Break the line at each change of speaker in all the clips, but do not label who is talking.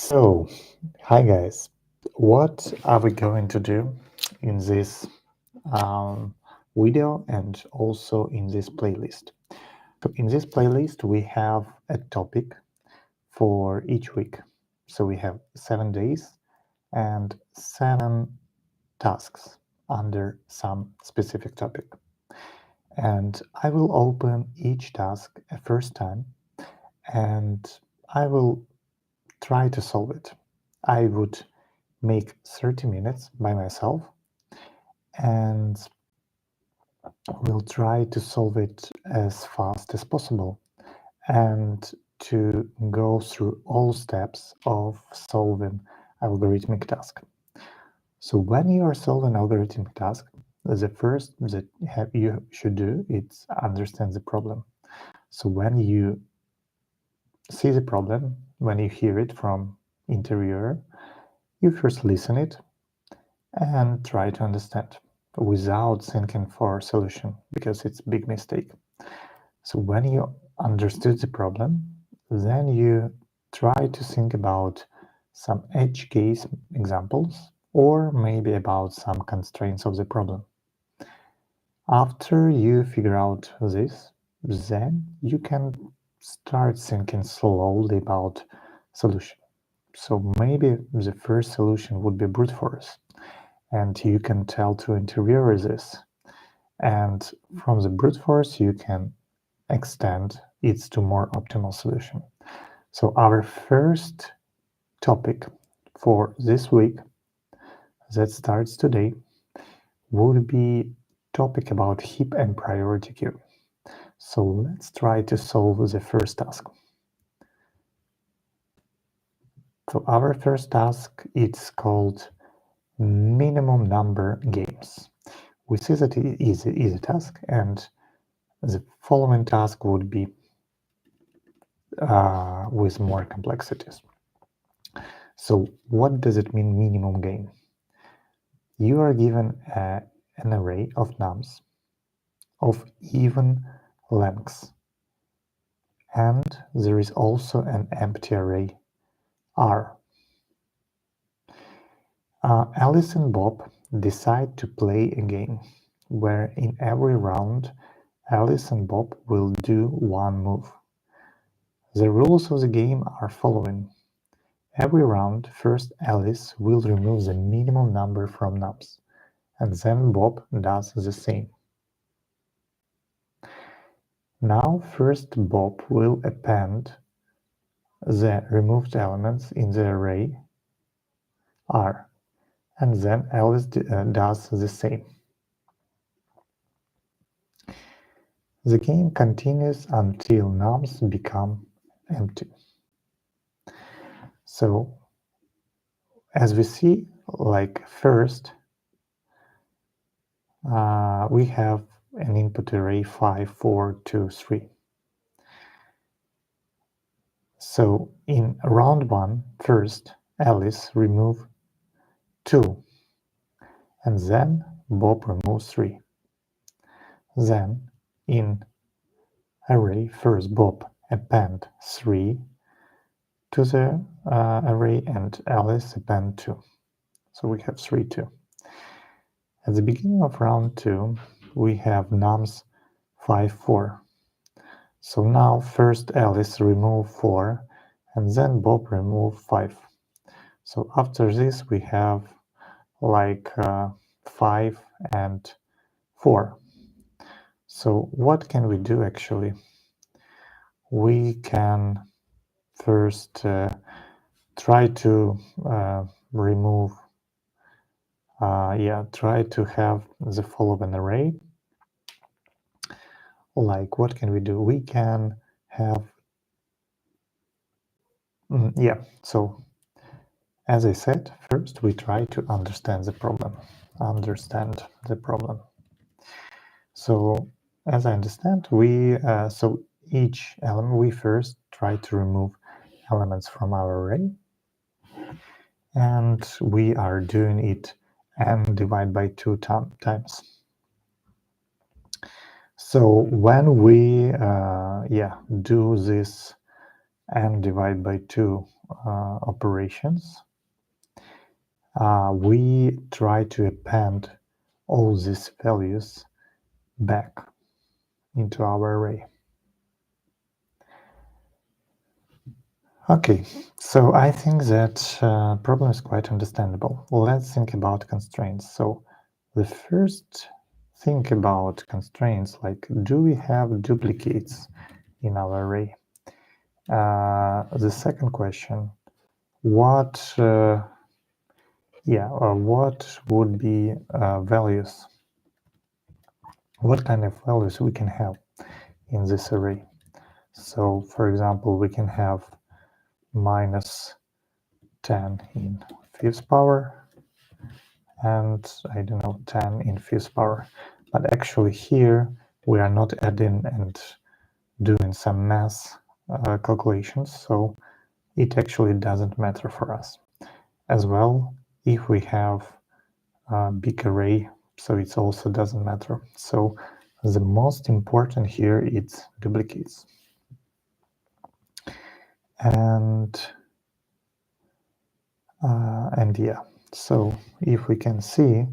So, hi guys. What are we going to do in this video and also in this playlist? So, in this playlist, we have a topic for each week. So, we have 7 days and 7 tasks under some specific topic. And I will open each task a first time and I will try to solve it. I would make 30 minutes by myself and will try to solve it as fast as possible and to go through all steps of solving algorithmic task. So when you are solving algorithmic task, the first that you should do is understand the problem. So when you see the problem, when you hear it from interviewer, you first listen it and try to understand without thinking for a solution, because it's a big mistake. So when you understood the problem, then you try to think about some edge case examples or maybe about some constraints of the problem. After you figure out this, then you can start thinking slowly about solution. So maybe the first solution would be brute force, and you can tell to interviewer this. And from the brute force, you can extend it to more optimal solution. So our first topic for this week that starts today would be topic about heap and priority queue. So let's try to solve the first task. So our first task, it's called minimum number games. We see that it is an easy task, and the following task would be with more complexities. So what does it mean, minimum game? You are given an array of nums of even lengths, and there is also an empty array R. Alice and Bob decide to play a game where in every round Alice and Bob will do one move. The rules of the game are following. Every round, first Alice will remove the minimum number from nums, and then Bob does the same. Now first Bob will append the removed elements in the array R, and then Alice does the same. The game continues until nums become empty. So, as we see, like first, we have an input array 5, 4, 2, 3. So in round 1, first Alice remove 2, and then Bob removes 3. Then in array, first Bob append 3 to the array and Alice append 2. So we have 3, 2. At the beginning of round 2, we have nums 5, 4. So now first Alice remove 4 and then Bob remove 5. So after this we have like 5 and 4. So what can we do actually? We can first try to remove, try to have the following array. Like what can we do? We can have, so as I said, first we try to understand the problem. So as I understand, so each element, we first try to remove elements from our array, and we are doing it n divided by 2 times. So when we do this n divided by 2 operations, we try to append all these values back into our array. Okay, so I think that problem is quite understandable. Let's think about constraints. So the first thing about constraints, like, do we have duplicates in our array? The second question, what would be values? What kind of values we can have in this array? So, for example, we can have minus 10 in fifth power and, I don't know, 10 in fifth power. But actually here we are not adding and doing some math calculations, so it actually doesn't matter for us. As well, if we have a big array, so it also doesn't matter. So the most important here is duplicates. And yeah, so if we can see,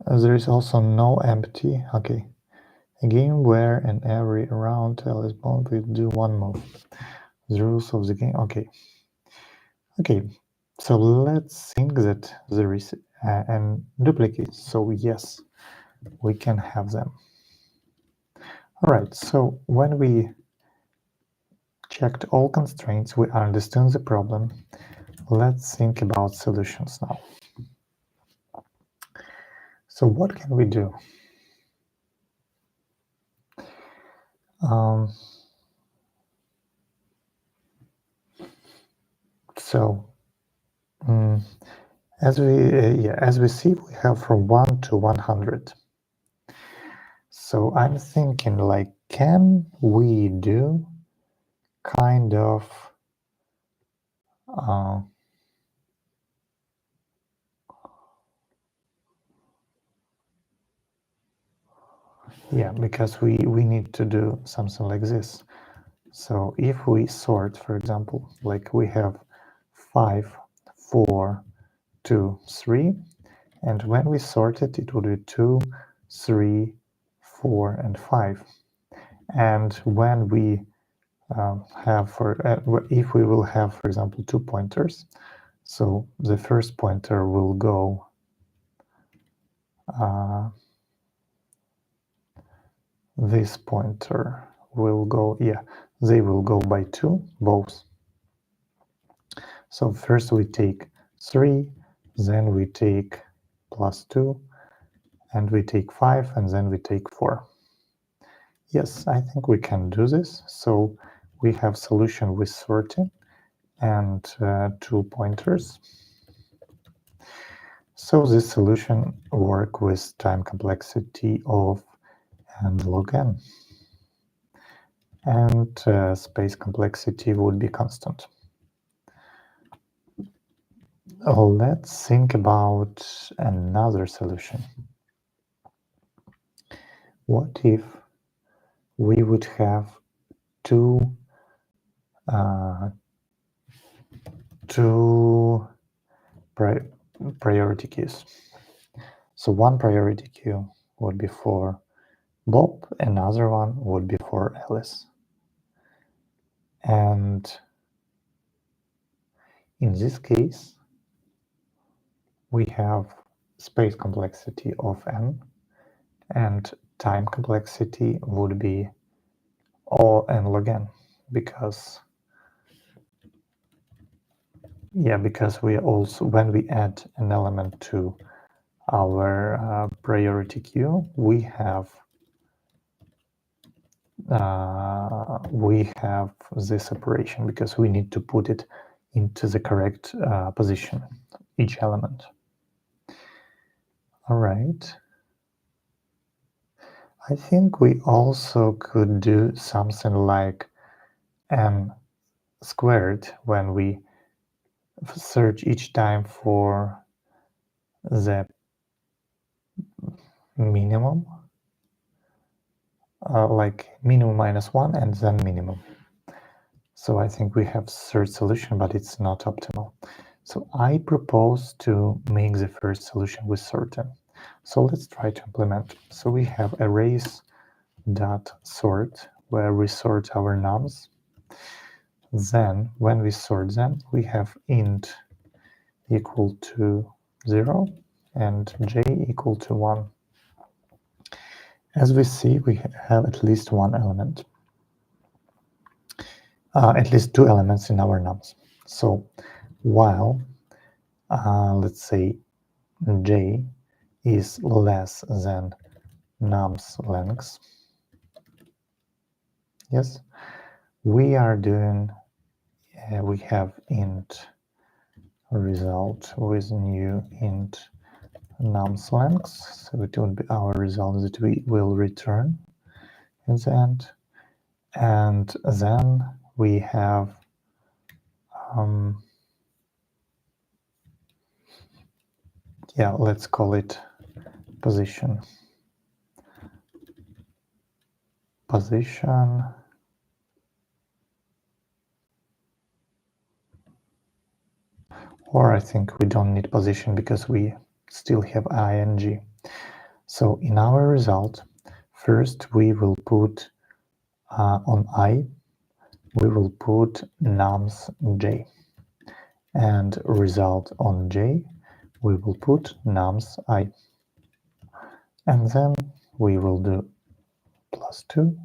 there is also no empty. Okay, a game where in every round L is bound will do one move. The rules of the game. Okay. So let's think that there is an duplicate. So yes, we can have them. All right. So when we checked all constraints, we understood the problem. Let's think about solutions now. So what can we do? As we see, we have from 1 to 100. So I'm thinking, like, can we do kind of because we need to do something like this. So if we sort, for example, like we have 5, 4, 2, 3, and when we sort it, it would be 2, 3, 4, and 5. And when we if we will have, for example, 2 pointers, so the first pointer will go this pointer will go, they will go by 2, both. So first we take 3, then we take plus 2, and we take 5, and then we take 4. Yes, I think we can do this. So we have solution with sorting and 2 pointers. So this solution works with time complexity of n log n. And space complexity would be constant. Let's think about another solution. What if we would have two priority queues? So one priority queue would be for Bob, another one would be for Alice. And in this case, we have space complexity of n, and time complexity would be O n log n, because we also, when we add an element to our priority queue, we have this operation, because we need to put it into the correct position, each element. All right. I think we also could do something like n squared when we search each time for the minimum. like minimum minus 1 and then minimum. So I think we have third solution, but it's not optimal. So I propose to make the first solution with sorting. So let's try to implement. So we have arrays dot sort, where we sort our nums. Then when we sort them, we have int equal to 0 and j equal to 1. As we see, we have at least one element, at least two elements in our nums. So while, let's say, j is less than nums length, yes, we are doing, we have int result with new int nums length, so it would be our result that we will return in the end. And then we have yeah, let's call it position. Or I think we don't need position because we still have ing. So in our result, first we will put on I, we will put nums j, and result on j, we will put nums I, and then we will do +2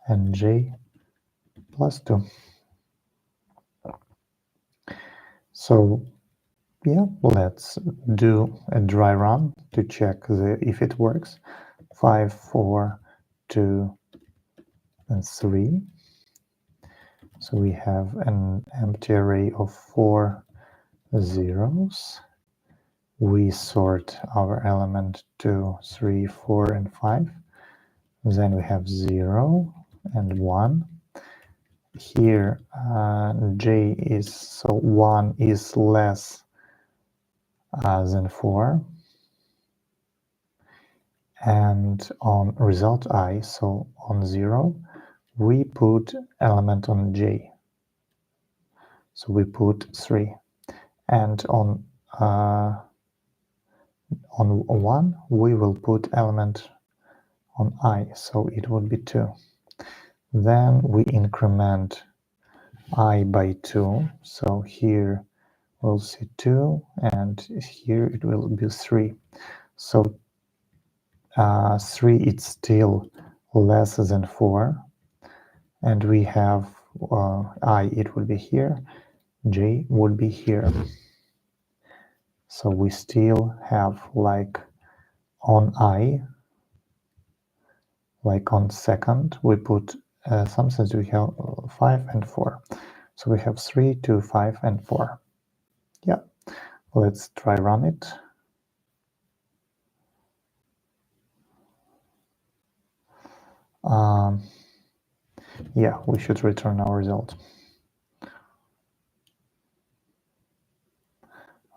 and j +2. So yeah, let's do a dry run to check if it works. 5, 4, 2, and 3. So we have an empty array of 4 zeros. We sort our element 2, 3, 4, and 5. Then we have 0 and 1. Here j is, so 1 is less than 4. And on result I, so on 0, we put element on j. So we put 3. And on 1, we will put element on I, so it would be 2. Then we increment I by 2, so here we'll see 2, and here it will be 3. So 3 it's still less than 4, and we have I, it would be here, j would be here. So we still have like on I, like on second, we put something, we have 5 and 4. So we have 3, 2, 5, and 4. Yeah, let's try run it. Yeah, we should return our result.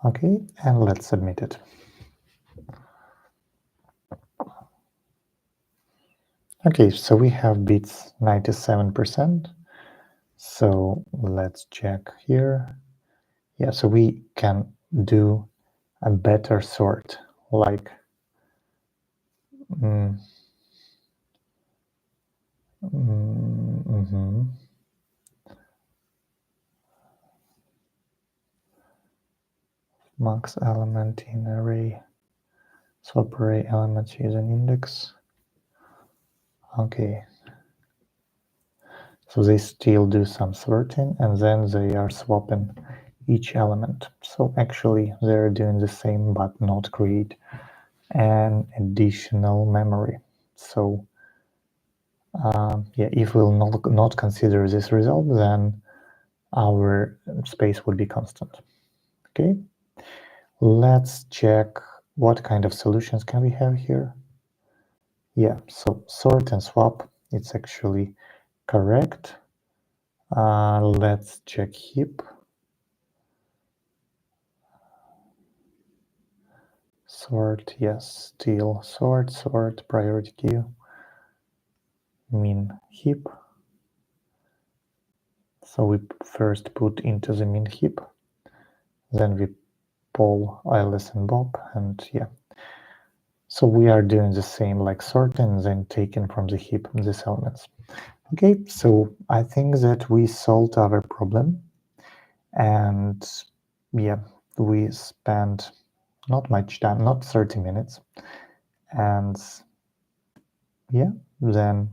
Okay, and let's submit it. Okay, so we have bits 97%. So let's check here. Yeah, so we can do a better sort, like max element in array, swap array elements use an index. Okay, so they still do some sorting and then they are swapping each element. So actually they're doing the same but not create an additional memory. So yeah, if we'll not consider this result, then our space would be constant. Okay, let's check what kind of solutions can we have here. Yeah, so sort and swap, it's actually correct. Let's check heap. Sort, yes, still sort, priority queue. min heap. So we first put into the min heap, then we poll Alice and Bob, and yeah. So we are doing the same like sorting, then taking from the heap these elements. Okay, so I think that we solved our problem, and yeah, we spent not much time, not 30 minutes, and yeah, then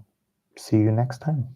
see you next time.